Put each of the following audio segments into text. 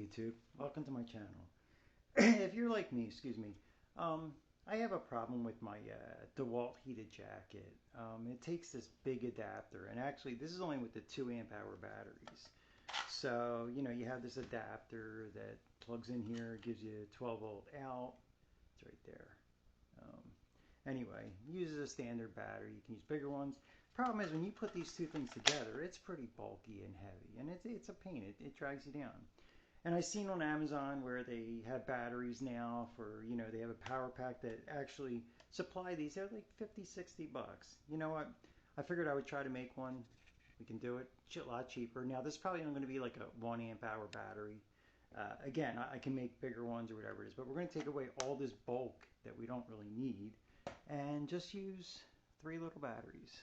YouTube. Welcome to my channel. If you're like me, excuse me, I have a problem with my Dewalt Heated Jacket. It takes this big adapter, and actually this is only with the 2 amp hour batteries. So, you have this adapter that plugs in here, gives you a 12 volt out. It's right there. Anyway, uses a standard battery. You can use bigger ones. Problem is when you put these two things together, it's pretty bulky and heavy, and it's a pain. It drags you down. And I've seen on Amazon where they have batteries now for, they have a power pack that actually supply these. They're like 50, 60 bucks. You know what? I figured I would try to make one. We can do it a lot cheaper. Now, this is probably only going to be like a 1 amp hour battery. Again, I can make bigger ones or whatever it is, but we're going to take away all this bulk that we don't really need and just use 3 little batteries.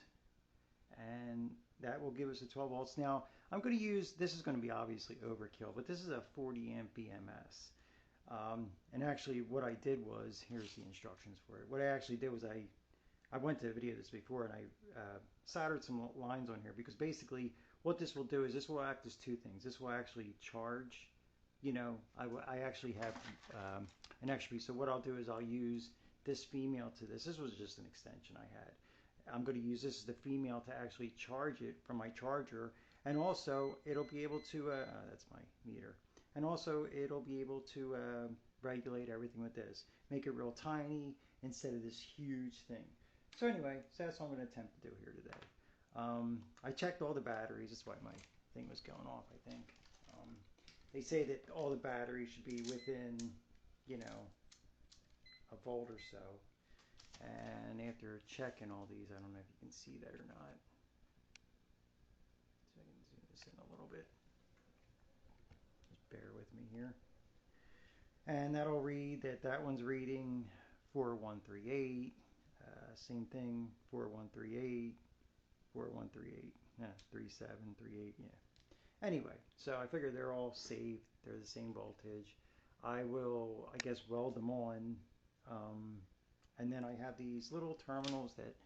And that will give us a 12 volts. Now, I'm going to use, this is going to be obviously overkill, but this is a 40 amp BMS. And actually what I did was, here's the instructions for it. What I actually did was I went to video this before and I soldered some lines on here because basically what this will do is this will act as 2 things. This will actually charge, I actually have an extra piece. So what I'll do is I'll use this female to this. This was just an extension I had. I'm going to use this as the female to actually charge it from my charger, and also it'll be able to, that's my meter, and also it'll be able to regulate everything with this. Make it real tiny instead of this huge thing. So anyway, so that's what I'm going to attempt to do here today. I checked all the batteries. That's why my thing was going off, I think. They say that all the batteries should be within, a volt or so. And after checking all these, I don't know if you can see that or not. So I can zoom this in a little bit. Just bear with me here. And that'll read that that one's reading 4138. Same thing, 4138, 4138, 3738, yeah. Anyway, so I figure they're all saved. They're the same voltage. I will, I guess, weld them on. And then I have these little terminals that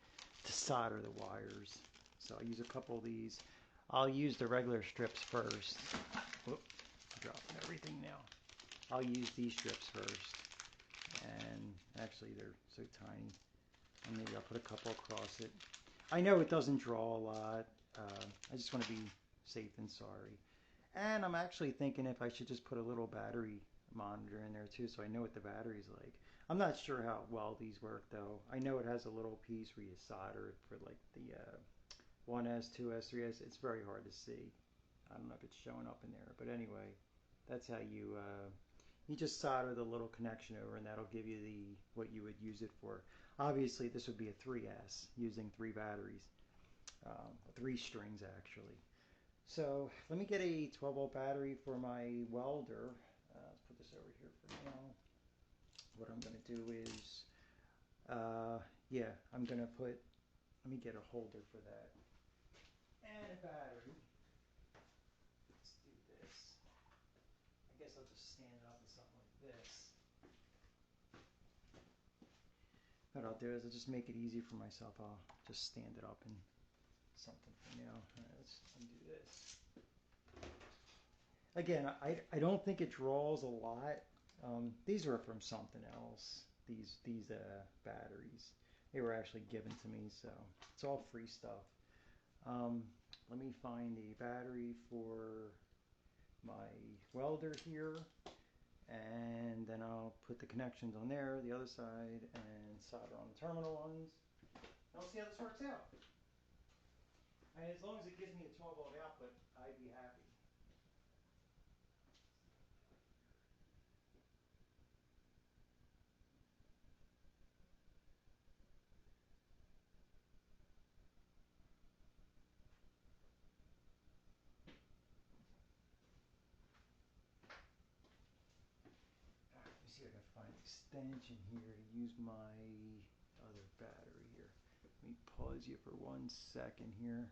to solder the wires. So I use a couple of these. I'll use the regular strips first. Whoop, I'm dropping everything now. I'll use these strips first. And actually they're so tiny. And maybe I'll put a couple across it. I know it doesn't draw a lot. I just want to be safe than sorry. And I'm actually thinking if I should just put a little battery monitor in there too, so I know what the battery's like. I'm not sure how well these work though. I know it has a little piece where you solder it for like the 1S, 2S, 3S. It's very hard to see. I don't know if it's showing up in there, but anyway, that's how you you just solder the little connection over, and that'll give you the what you would use it for. Obviously, this would be a 3S using 3 batteries, 3 strings actually. So let me get a 12 volt battery for my welder. Let's put this over here for now. What I'm going to do is, yeah, I'm going to put, let me get a holder for that. And a battery. Let's do this. I guess I'll just stand it up with something like this. What I'll do is I'll just make it easy for myself. I'll just stand it up in something for now. All right, let's undo this. Again, I don't think it draws a lot. These were from something else. These batteries, they were actually given to me, so it's all free stuff. Let me find a battery for my welder here, and then I'll put the connections on there, the other side, and solder on the terminal ones. I'll see how this works out. I mean, as long as it gives me a 12 volt output, I'd be happy. Let me see if I can find an extension here to use my other battery here. Let me pause you for 1 second here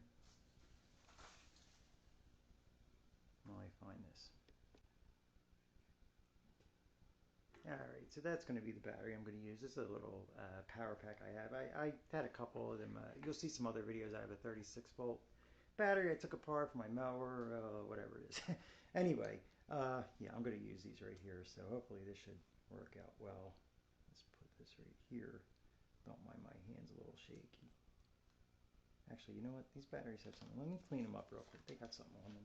while I find this. Alright, so that's going to be the battery I'm going to use. This is a little power pack I have. I had a couple of them. You'll see some other videos. I have a 36 volt battery I took apart for my mower, whatever it is. Anyway, Yeah, I'm going to use these right here, so hopefully this should work out well. Let's put this right here. Don't mind my hands a little shaky. Actually, you know what? These batteries have something. Let me clean them up real quick. They got something on them.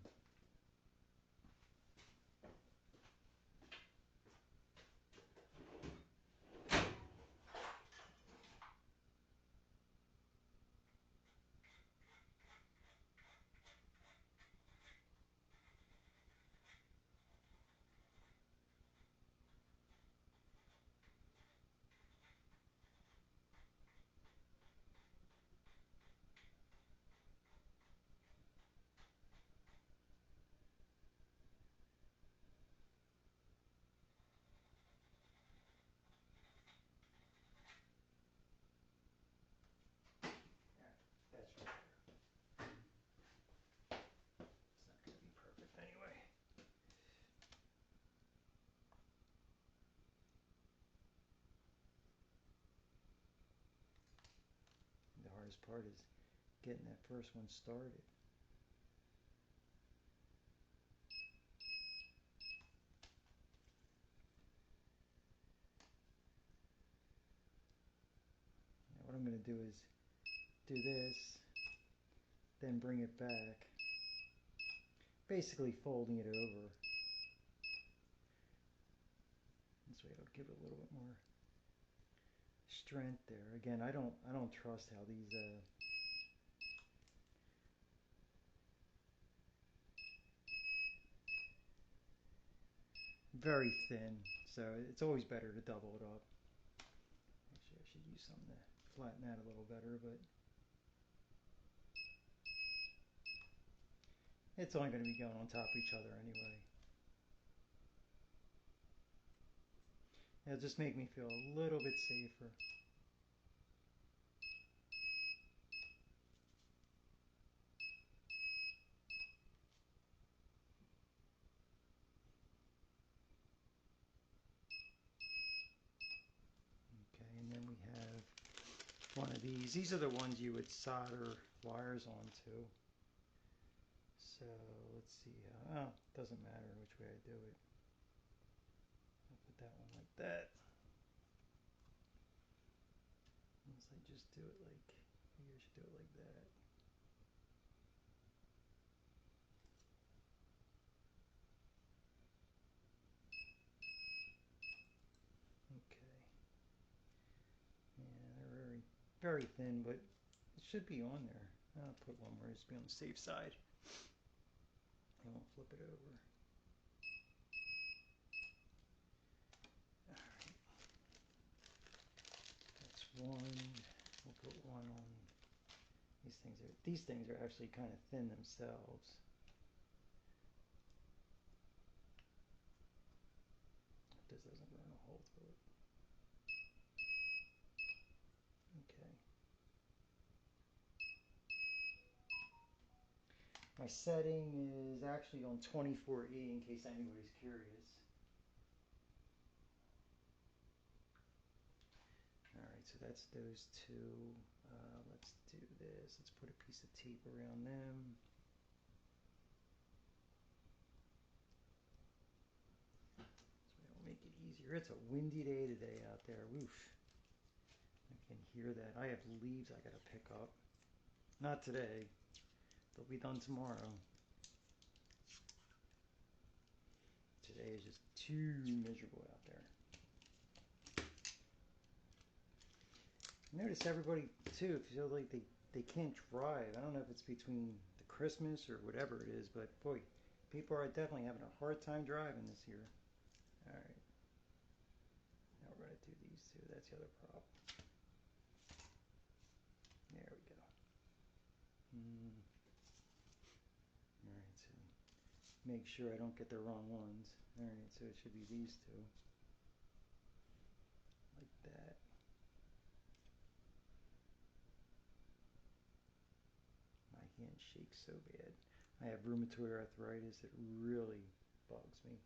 That's right there. It's not going to be perfect anyway. The hardest part is getting that first one started. Now what I'm going to do is do this, then bring it back, basically folding it over. This way it'll give it a little bit more strength there. Again, I don't trust how these very thin, so it's always better to double it up. Actually, I should use something to flatten that a little better, but it's only going to be going on top of each other anyway. It'll just make me feel a little bit safer. Okay, and then we have one of these. These are the ones you would solder wires onto. So let's see. Oh, doesn't matter which way I do it. I'll put that one like that. Unless I just do it like, maybe I should do it like that. Okay. Yeah, they're very thin, but it should be on there. I'll put one more just to be on the safe side. I won't flip it over. Alright. That's one. We'll put one on. These things are actually kind of thin themselves. If this doesn't burn a hole through it. Okay. My setting is actually on 24E in case anybody's curious. Alright, so that's those two. Let's do this. Let's put a piece of tape around them. So it'll make it easier. It's a windy day today out there. Woof. I can hear that. I have leaves I gotta pick up. Not today. They'll be done tomorrow. Today is just too miserable out there. Notice everybody too feels like they can't drive. I don't know if it's between the Christmas or whatever it is, but boy, people are definitely having a hard time driving this year. All right, now we're going to do these two. That's the other prop. There we go. All right, so make sure I don't get the wrong ones. All right, so it should be these two, like that. My hand shakes so bad. I have rheumatoid arthritis. It really bugs me.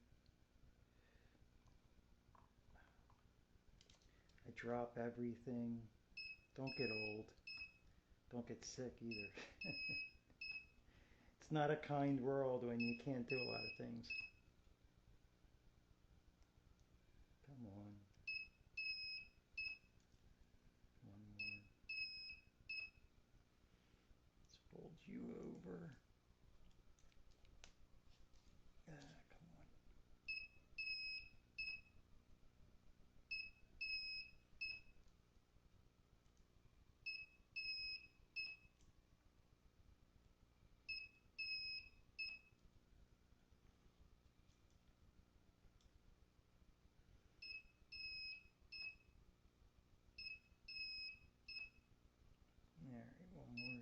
I drop everything. Don't get old. Don't get sick either. It's not a kind world when you can't do a lot of things.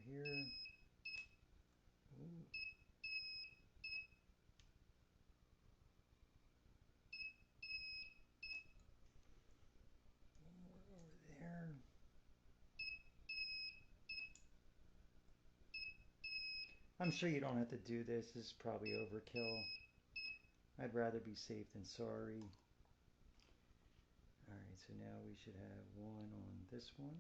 here. Ooh. One more over there. I'm sure you don't have to do this. This is probably overkill. I'd rather be safe than sorry. Alright, so now we should have one on this one.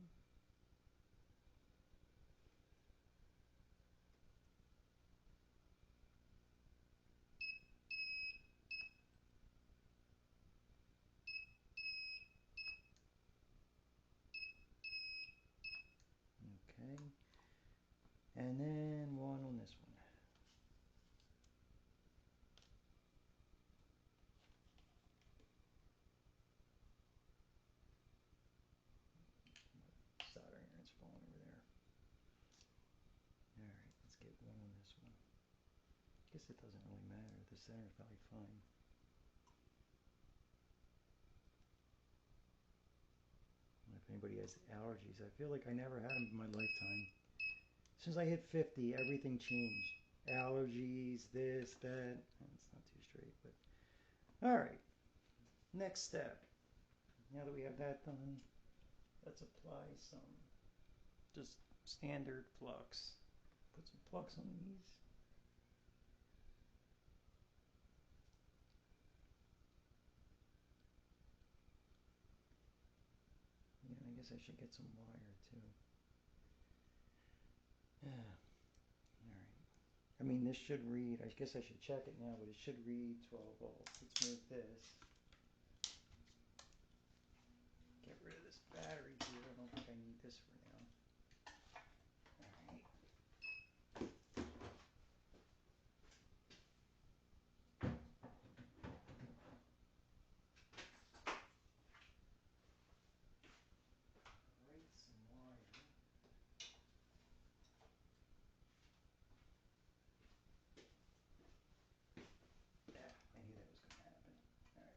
Okay. And then one on this one. Soldering iron's falling over there. Alright, let's get one on this one. I guess it doesn't really matter. The center's probably fine. If anybody has allergies, I feel like I never had them in my lifetime. Since I hit 50, everything changed. Allergies, this, that. It's not too straight, but all right. Next step. Now that we have that done, let's apply some just standard flux. Put some flux on these. Yeah, I guess I should get some wire too. Yeah. All right. I mean, this should read, I guess I should check it now, but it should read 12 volts. Let's move this. Get rid of this battery here. I don't think I need this for now. All right. Right, some wire. Yeah, I knew that was going to happen. All right.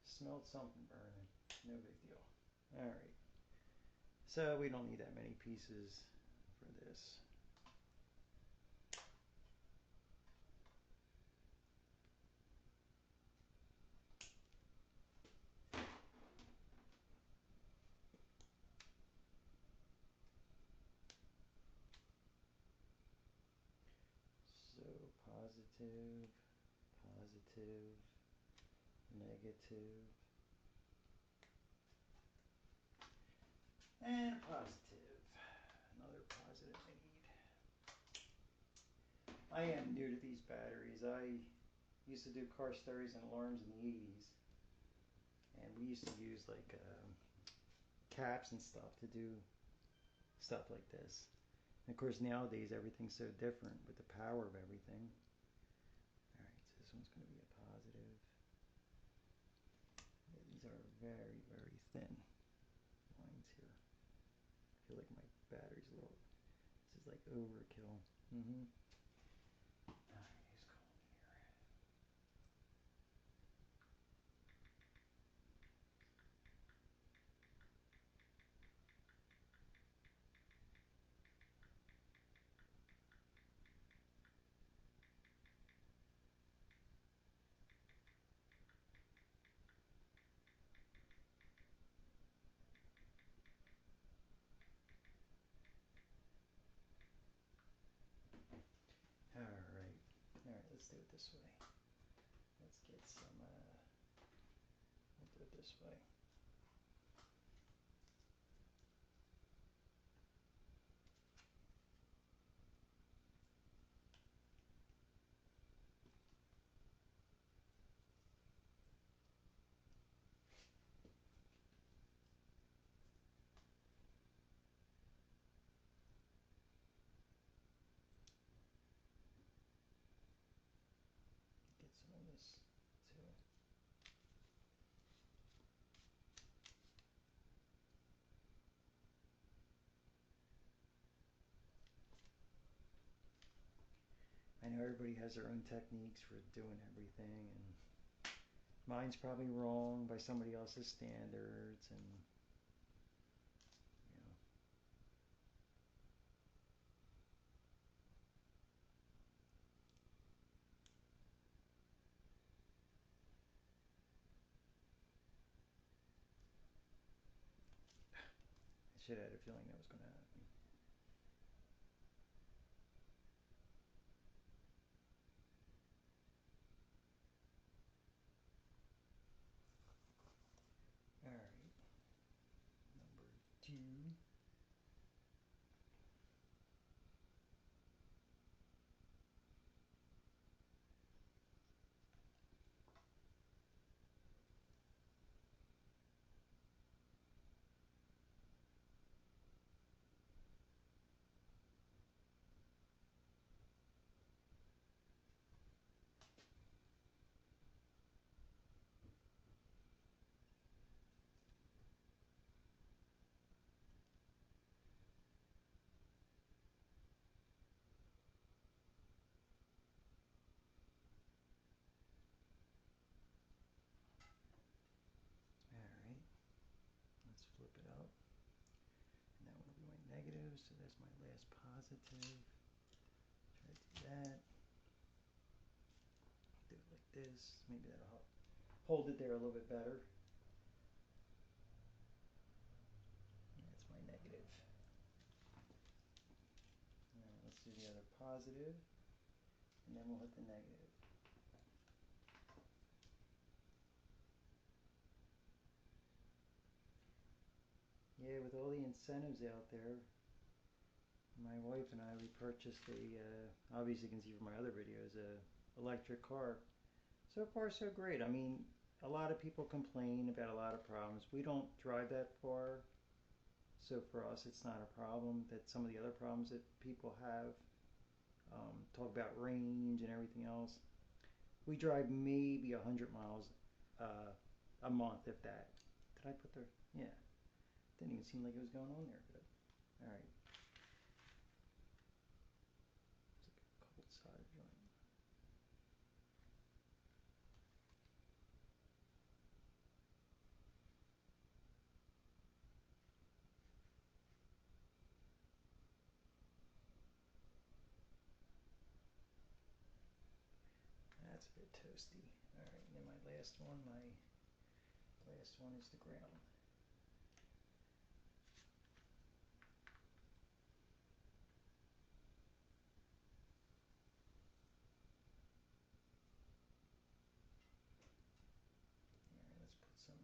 Smelled something burning. No big deal. All right. So we don't need that many pieces for this. So positive, positive, negative, and positive. Another positive I need. I am new to these batteries. I used to do car stereo and alarms in the 80s. And we used to use like caps and stuff to do stuff like this. And of course nowadays everything's so different with the power of everything. Alright, so this one's going to be a positive. Yeah, these are very, very thin lines here. I feel like my battery's a little, this is like overkill. Alright, he's calling here. Alright, alright, let's do it this way. Let's get some, we'll do it this way. Get some of this too. I know everybody has their own techniques for doing everything, and mine's probably wrong by somebody else's standards, and should have had a feeling that was going to happen. All right, number 2. All right, let's flip it up. And that will be my negative, so that's my last positive. Try to do that. Do it like this. Maybe that'll help hold it there a little bit better. And that's my negative. All right, let's do the other positive, and then we'll hit the negative. Yeah, with all the incentives out there, my wife and I, we purchased obviously you can see from my other videos, a electric car. So far so great. I mean, a lot of people complain about a lot of problems. We don't drive that far, so for us it's not a problem. That some of the other problems that people have, talk about range and everything else. We drive maybe 100 miles a month, if that. Did I put the, yeah. Didn't even seem like it was going on there. But, all right. It's like a cold solder joint. That's a bit toasty. All right, and then my last one is the ground. All right, let's put some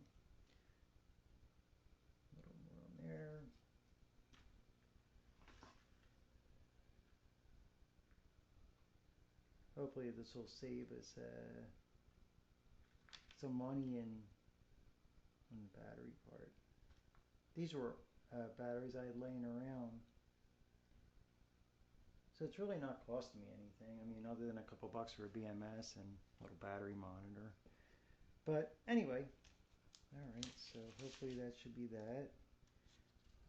little more on there. Hopefully this will save us some money on the battery part. These were batteries I had laying around. So it's really not costing me anything. I mean, other than a couple bucks for a BMS and a little battery monitor. But anyway, all right, so hopefully that should be that.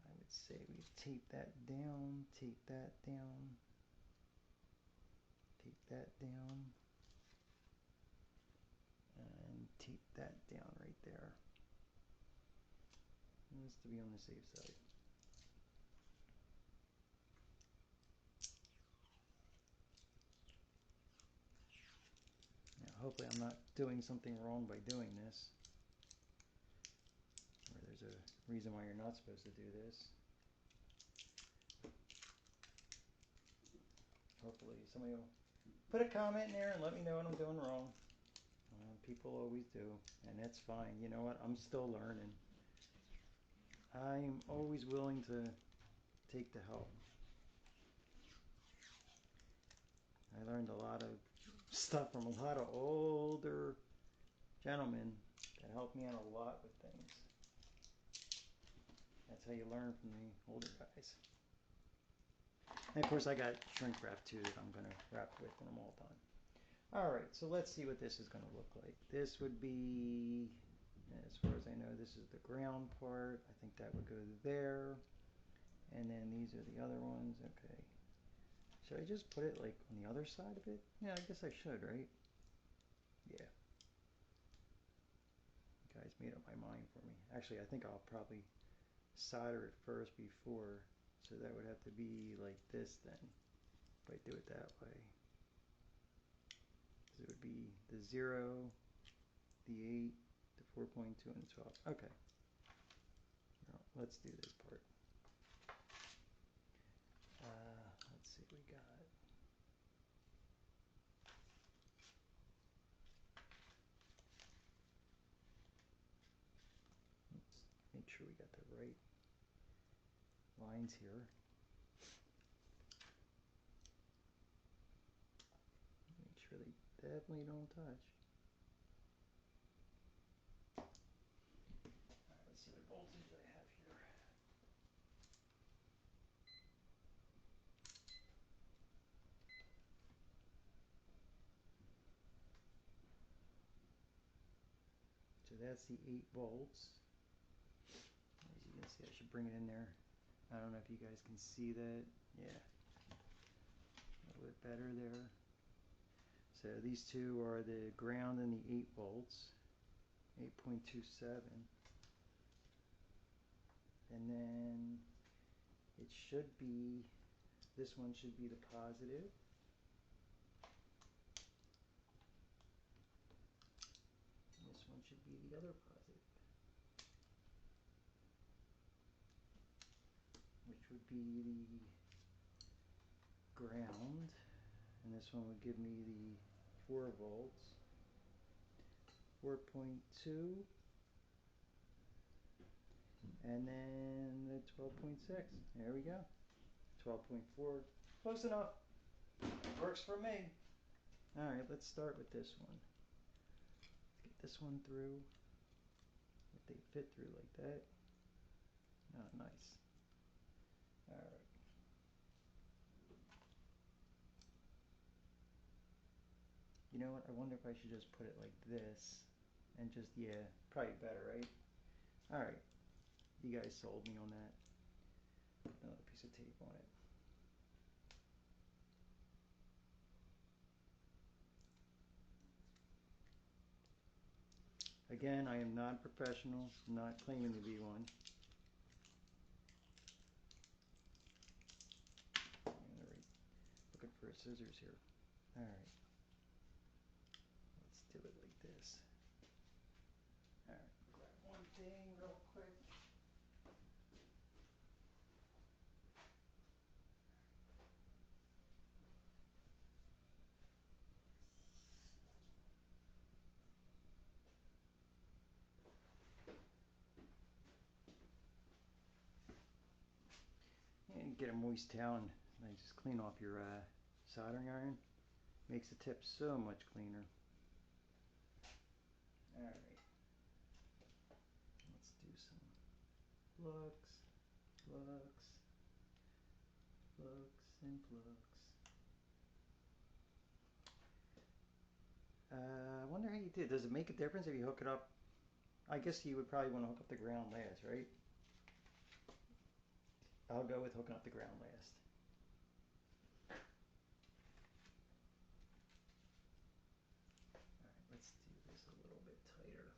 I would say we tape that down, tape that down, tape that down, and tape that down right there. Just to be on the safe side. Now, hopefully I'm not doing something wrong by doing this. Or there's a reason why you're not supposed to do this. Hopefully somebody will put a comment in there and let me know what I'm doing wrong. People always do, and that's fine. You know what? I'm still learning. I'm always willing to take the help. I learned a lot of stuff from a lot of older gentlemen that helped me out a lot with things. That's how you learn from the older guys. And of course I got shrink wrap too that I'm going to wrap with when I'm all done. Alright, so let's see what this is going to look like. This would be, as far as I know, this is the ground part. I think that would go there. And then these are the other ones. Okay. Should I just put it like on the other side of it? Yeah, I guess I should, right? Yeah. You guys made up my mind for me. Actually, I think I'll probably solder it first before. So that would have to be like this then, if I do it that way. So it would be the 0, the 8, the 4.2, and the 12. Okay. Now, let's do this part. sure we got the right lines here. Make sure they definitely don't touch. Alright, let's see what voltage I have here. So that's the 8 volts. As you can see, I should bring it in there. I don't know if you guys can see that. Yeah, a little bit better there. So these two are the ground and the 8 volts, 8.27. And then it should be, this one should be the positive. And this one should be the other positive, which would be the ground. And this one would give me the 4 volts, 4.2, and then the 12.6. There we go. 12.4. Close enough. Works for me. Alright, let's start with this one. Let's get this one through. If they fit through like that. Oh, nice. Alright. You know what? I wonder if I should just put it like this. And just, yeah, probably better, right? Alright. You guys sold me on that. Another piece of tape on it. Again, I am not professional, not claiming to be one. Looking for scissors here. Alright. Let's do it like this. Alright, grab one thing real quick. And get a moist towel and just clean off your soldering iron. Makes the tip so much cleaner. Alright. Let's do some flux, flux, flux, and flux. I wonder how you did. Does it make a difference if you hook it up? I guess you would probably want to hook up the ground last, right? I'll go with hooking up the ground last. Alright, let's do this a little bit tighter.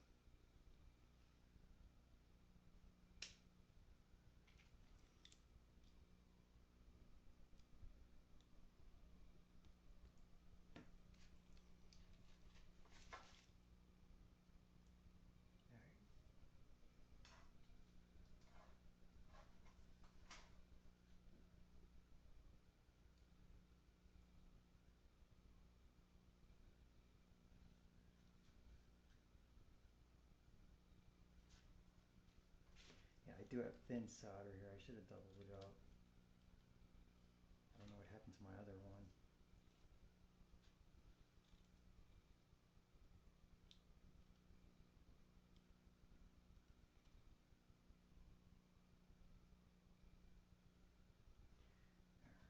Yeah, I do have thin solder here. I should have doubled it up. I don't know what happened to my other one.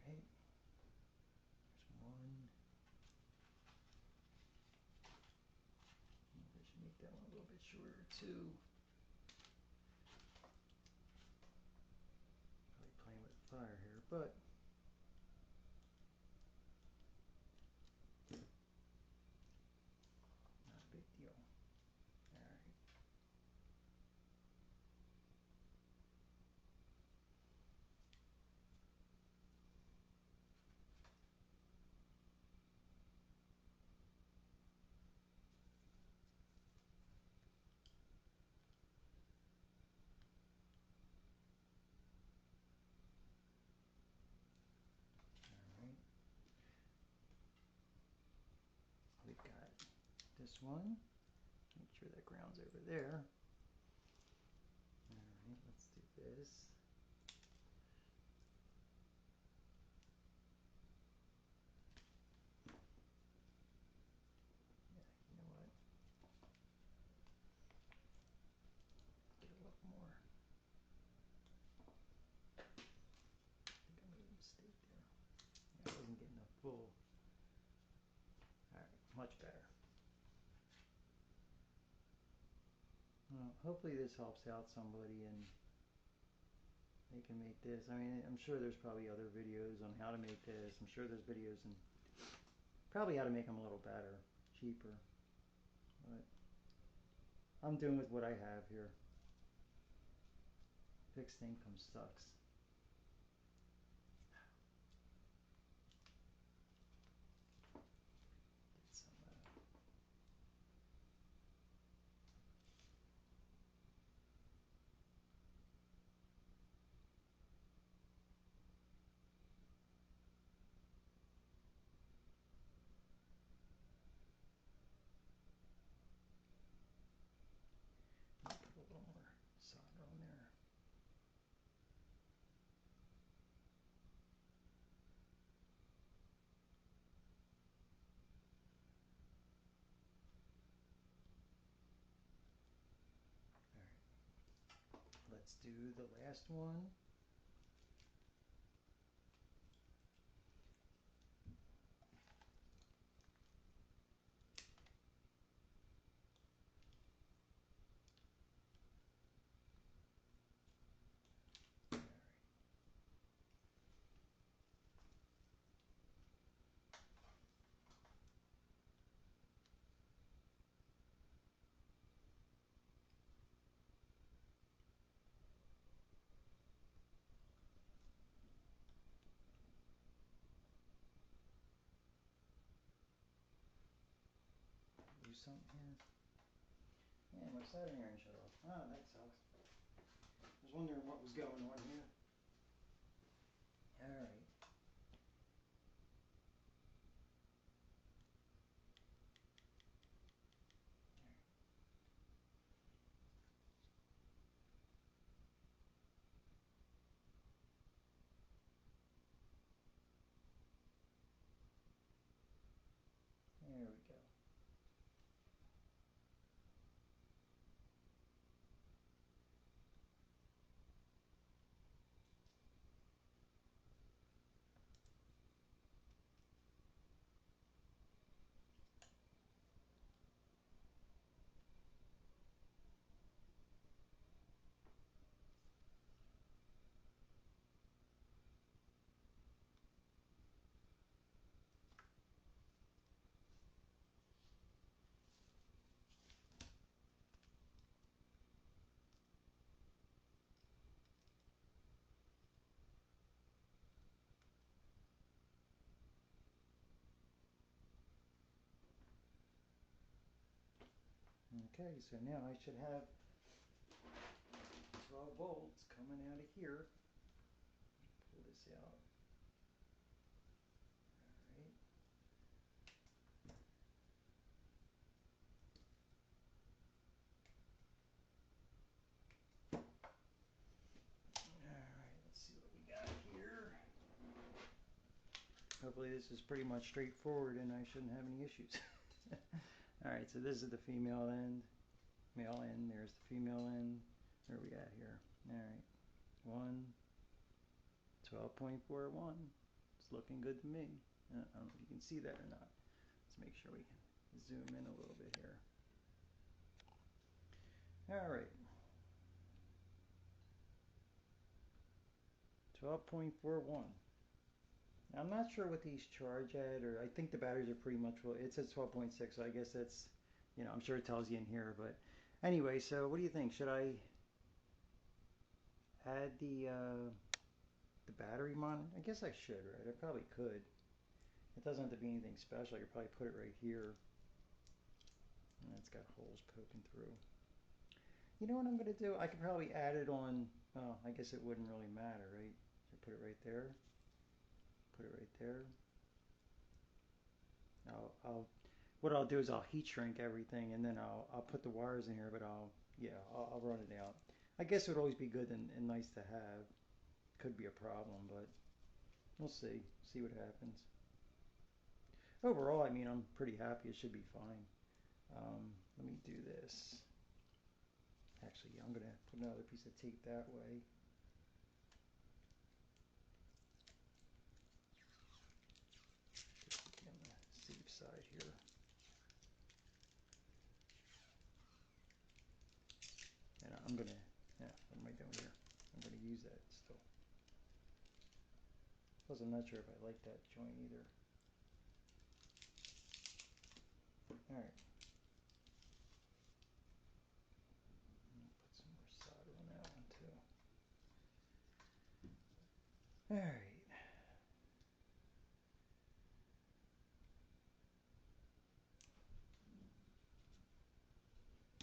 Alright. There's one. I should make that one a little bit shorter too. Probably playing with fire here, but not a big deal. Alright. Alright. We've got this one. Make sure that ground's over there. Alright, this. Yeah, you know what? Get a little more. I think I made a mistake there. Yeah, I wasn't getting a full. All right, much better. Well, hopefully this helps out somebody and they can make this. I mean, I'm sure there's probably other videos on how to make this. I'm sure there's videos and probably how to make them a little better, cheaper. But I'm doing with what I have here. Fixed income sucks. Get some. Put a little more solder on there. All right. Let's do the last one. Do something here. Yeah, my soldering iron shut off. Oh, that sucks. I was wondering what was going on here. All right. There we go. Okay, so now I should have 12 volts coming out of here. Pull this out. All right. All right, let's see what we got here. Hopefully this is pretty much straightforward and I shouldn't have any issues. All right, so this is the female end, male end. There's the female end. Where are we at here? All right, 12.41. It's looking good to me. I don't know if you can see that or not. Let's make sure we can zoom in a little bit here. All right, 12.41. I'm not sure what these charge at, or I think the batteries are pretty much full. It says 12.6, so I guess that's, I'm sure it tells you in here. But anyway, so what do you think? Should I add the battery monitor? I guess I should, right? I probably could. It doesn't have to be anything special. I could probably put it right here. And it's got holes poking through. You know what I'm going to do? I could probably add it on, well, I guess it wouldn't really matter, right? So put it right there. Put it right there. What I'll do is I'll heat shrink everything and then I'll put the wires in here, but I'll run it out. I guess it would always be good and nice to have. Could be a problem, but we'll see. See what happens. Overall, I mean, I'm pretty happy. It should be fine. Let me do this. Actually, I'm going to put another piece of tape that way. Just on the safe side here. And I'm going to, yeah, what am I doing here? I'm going to use that still. Plus, I'm not sure if I like that joint either. All right. Put some more solder on that one too. All right.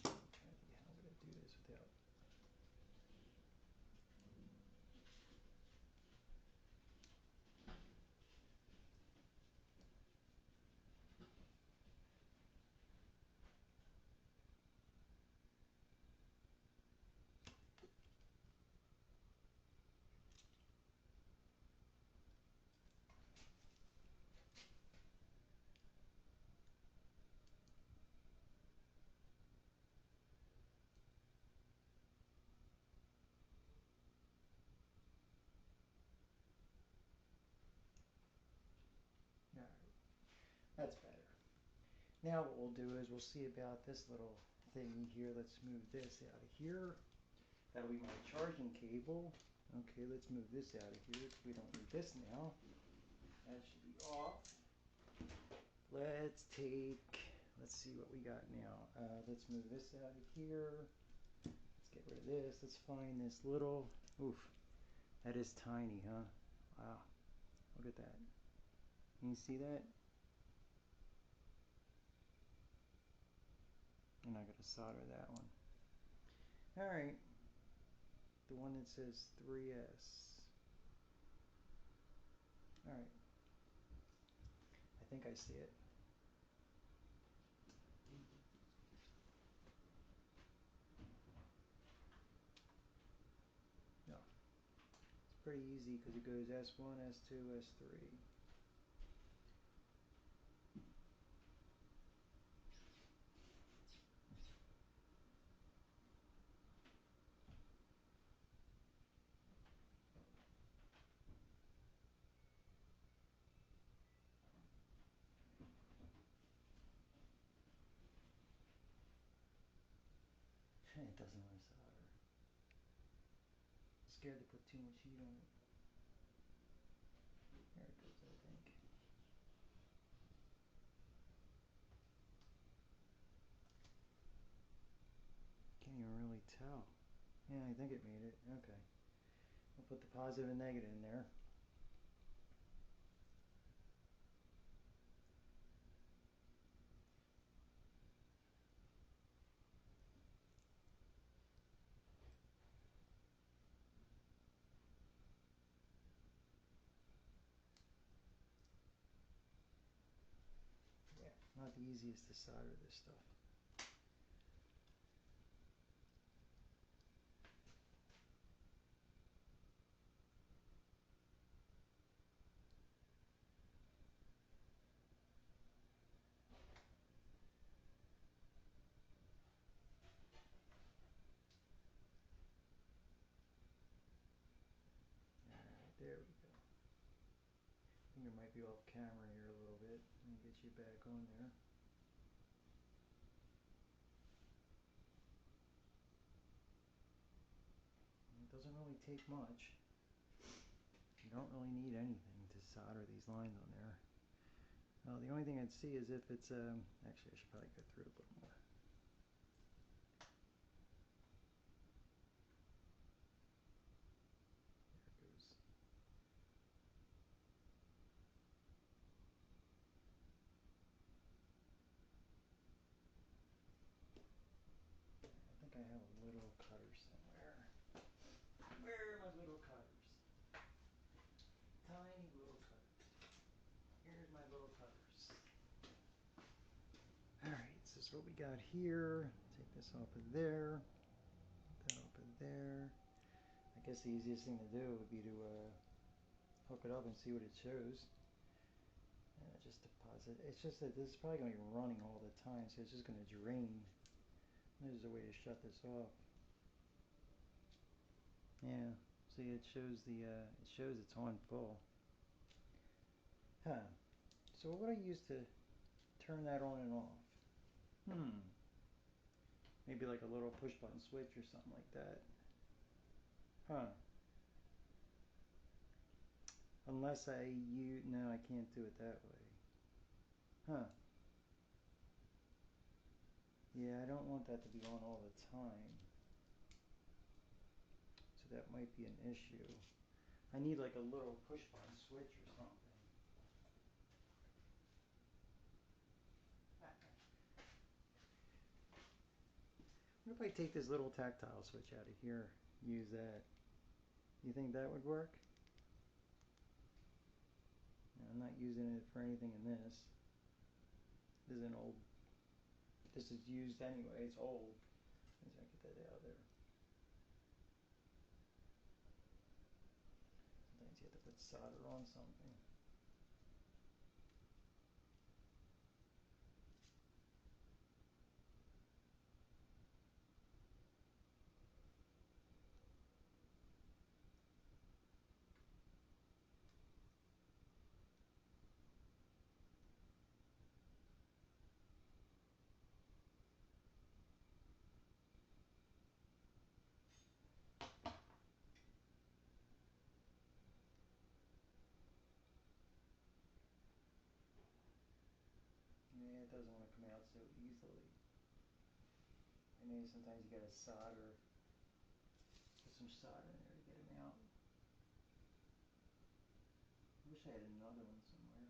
I'm going to do this without. All right. That's better. Now what we'll do is we'll see about this little thingy here. Let's move this out of here. That'll be my charging cable. Okay, let's move this out of here. We don't need this now. That should be off. Let's see what we got now. Let's move this out of here. Let's get rid of this. Let's find this little, oof, that is tiny, huh? Wow, look at that. Can you see that? I'm not gonna solder that one. All right, the one that says 3S. All right, I think I see it. No, it's pretty easy because it goes S1, S2, S3. It doesn't want to solder. Scared to put too much heat on it. There it goes, I think. Can't even really tell. Yeah, I think it made it. Okay. I'll put the positive and negative in there. Yeah, not the easiest to solder this stuff. Alright, there we go. I think it might be off camera here a little bit. Let me get you back on there. It doesn't really take much. You don't really need anything to solder these lines on there. The only thing I'd see is if it's, actually I should probably go through it a little more. There it goes. I think I have a little cutter somewhere. Where are my little cutters? Tiny little cutters. Here's my little cutters. Alright, so this is what we got here. Take this off of there. Put that off of there. I guess the easiest thing to do would be to hook it up and see what it shows. Just deposit. It's just that this is probably going to be running all the time, so it's just going to drain. There's a way to shut this off. Yeah, see, it shows it's on full. Huh. So what would I use to turn that on and off? Maybe like a little push button switch or something like that. Huh. Unless no, I can't do it that way. Huh. Yeah, I don't want that to be on all the time. So that might be an issue. I need like a little push button switch or something. What if I take this little tactile switch out of here, use that? You think that would work? No, I'm not using it for anything in this. This is an old, this is used anyway, it's old. Let's get that out of there. Sometimes you have to put solder on something. Yeah, it doesn't want to come out so easily. And maybe sometimes you gotta solder, put some solder in there to get them out. I wish I had another one somewhere.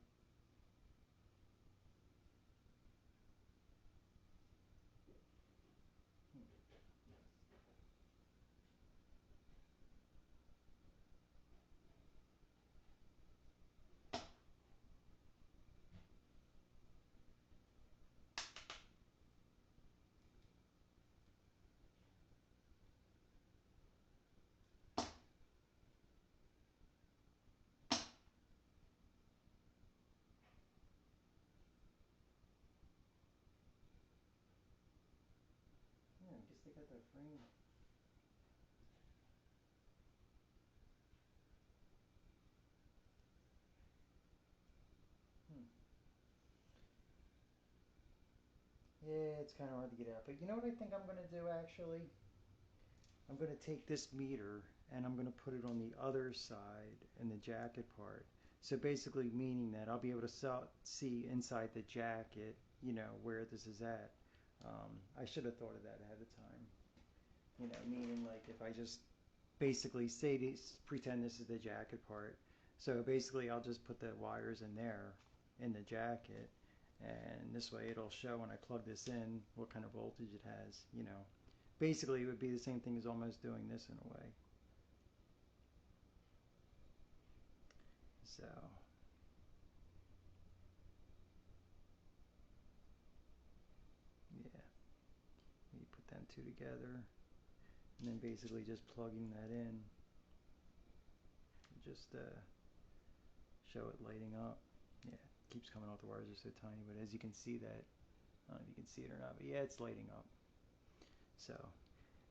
Yeah, I guess they got that frame. Yeah, it's kind of hard to get out. But you know what I think I'm going to do actually? I'm going to take this meter and I'm going to put it on the other side in the jacket part. So basically meaning that I'll be able to see inside the jacket, you know, where this is at. I should have thought of that ahead of time. You know, meaning like if I just basically pretend this is the jacket part. So basically I'll just put the wires in there in the jacket, and this way it'll show when I plug this in what kind of voltage it has, you know. Basically it would be the same thing as almost doing this in a way. So yeah, you put them two together and then basically just plugging that in, just show it lighting up. Yeah, it keeps coming off, the wires are so tiny, but as you can see that, I don't know if you can see it or not, but yeah, it's lighting up. So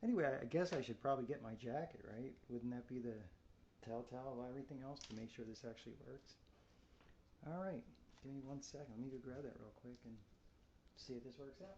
anyway, I guess I should probably get my jacket, right? Wouldn't that be the telltale of everything else to make sure this actually works? All right, give me 1 second. Let me go grab that real quick and see if this works out.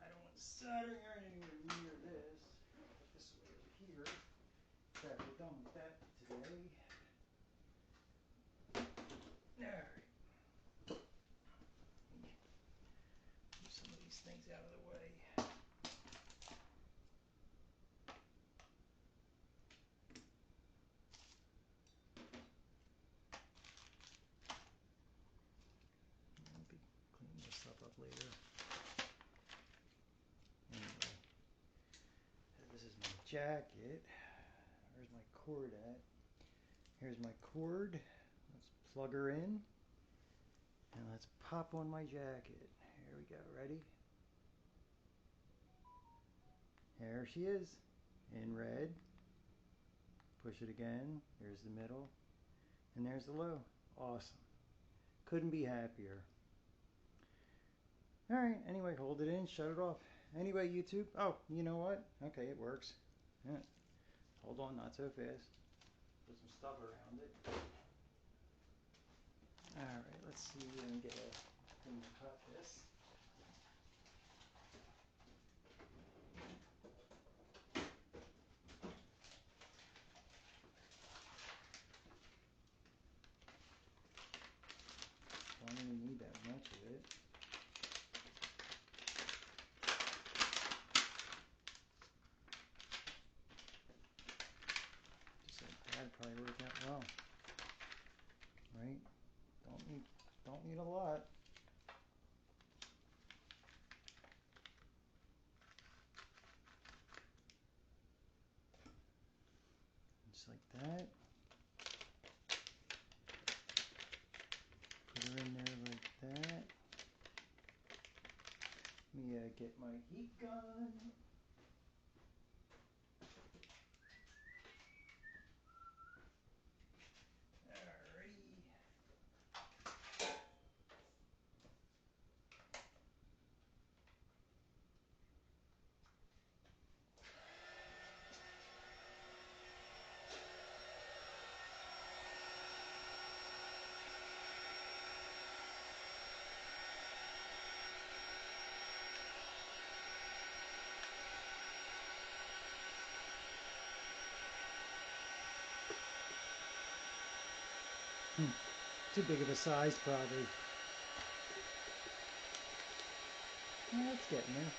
I don't want soldering or anywhere near this. Put this way over here. That we're done with that today. All right. Move some of these things out of the way. later. Anyway, this is my jacket. Where's my cord at? Here's my cord. Let's plug her in. And let's pop on my jacket. Here we go. Ready? There she is. In red. Push it again. There's the middle. And there's the low. Awesome. Couldn't be happier. Alright, anyway, hold it in, shut it off. Anyway, YouTube. Oh, you know what? Okay, it works. Yeah. Hold on, not so fast. Put some stuff around it. Alright, let's see and get a thing to cut this. Don't really need that much of it. Just like that probably work out well. Right? Don't need a lot. Just like that. Put her in there like that. Let me get my heat gun. Too big of a size, probably. Yeah, it's getting there.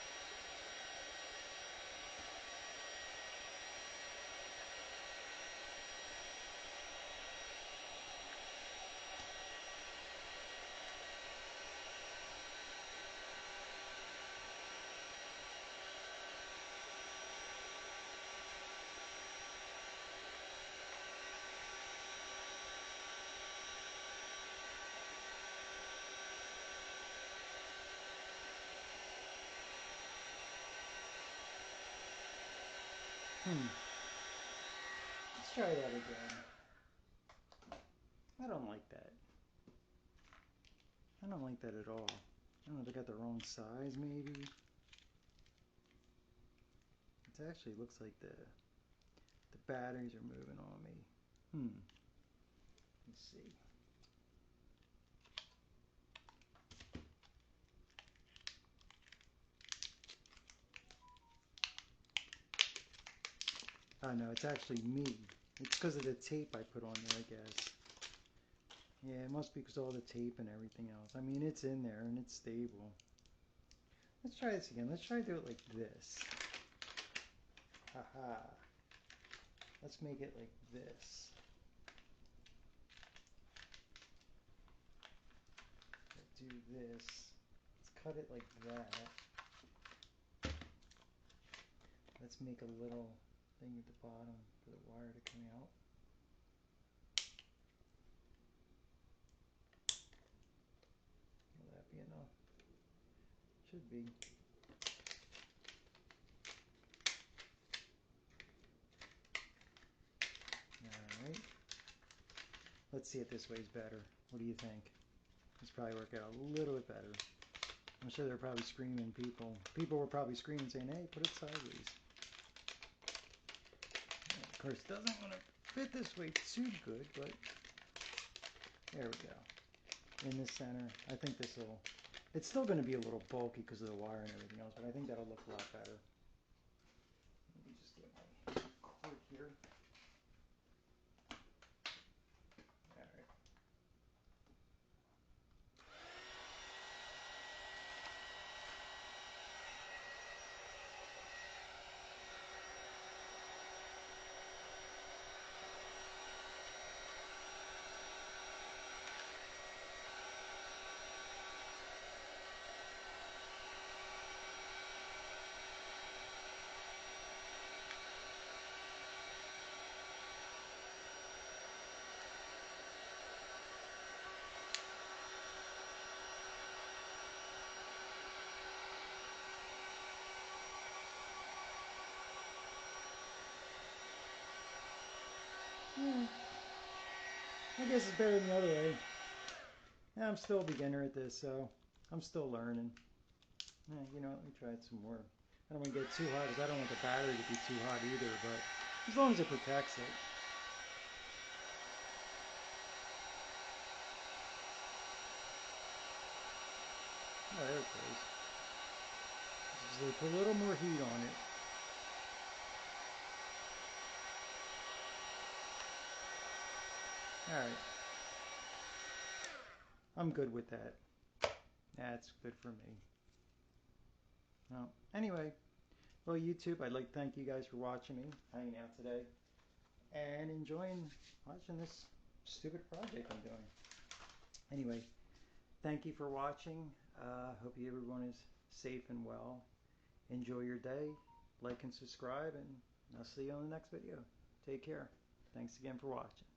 Let's try that again. I don't like that. I don't like that at all. I don't know if I got the wrong size, maybe. It actually looks like the batteries are moving on me. Let's see. Oh no, it's actually me. It's because of the tape I put on there, I guess. Yeah, it must be because of all the tape and everything else. I mean, it's in there and it's stable. Let's try this again. Let's try to do it like this. Haha. Let's make it like this. Let's do this. Let's cut it like that. Let's make a little thing at the bottom for the wire to come out. Will that be enough? Should be. Alright. Let's see if this way's better. What do you think? This probably work out a little bit better. I'm sure they're probably screaming, people were probably screaming saying, hey, put it sideways. And of course, it doesn't want to fit this way too good, but there we go. In the center, I think this will, it's still going to be a little bulky because of the wire and everything else, but I think that'll look a lot better. Let me just get my cord here. Alright. I guess it's better than the other way. Yeah, I'm still a beginner at this, so I'm still learning. Yeah, you know, let me try it some more. I don't want to get too hot because I don't want the battery to be too hot either, but as long as it protects it. Oh, there it goes. Just put a little more heat on it. All right. I'm good with that. That's good for me. Well, anyway, well, YouTube, I'd like to thank you guys for watching me, hanging out today, and enjoying watching this stupid project I'm doing. Anyway, thank you for watching. Hope everyone is safe and well. Enjoy your day. Like and subscribe, and I'll see you on the next video. Take care. Thanks again for watching.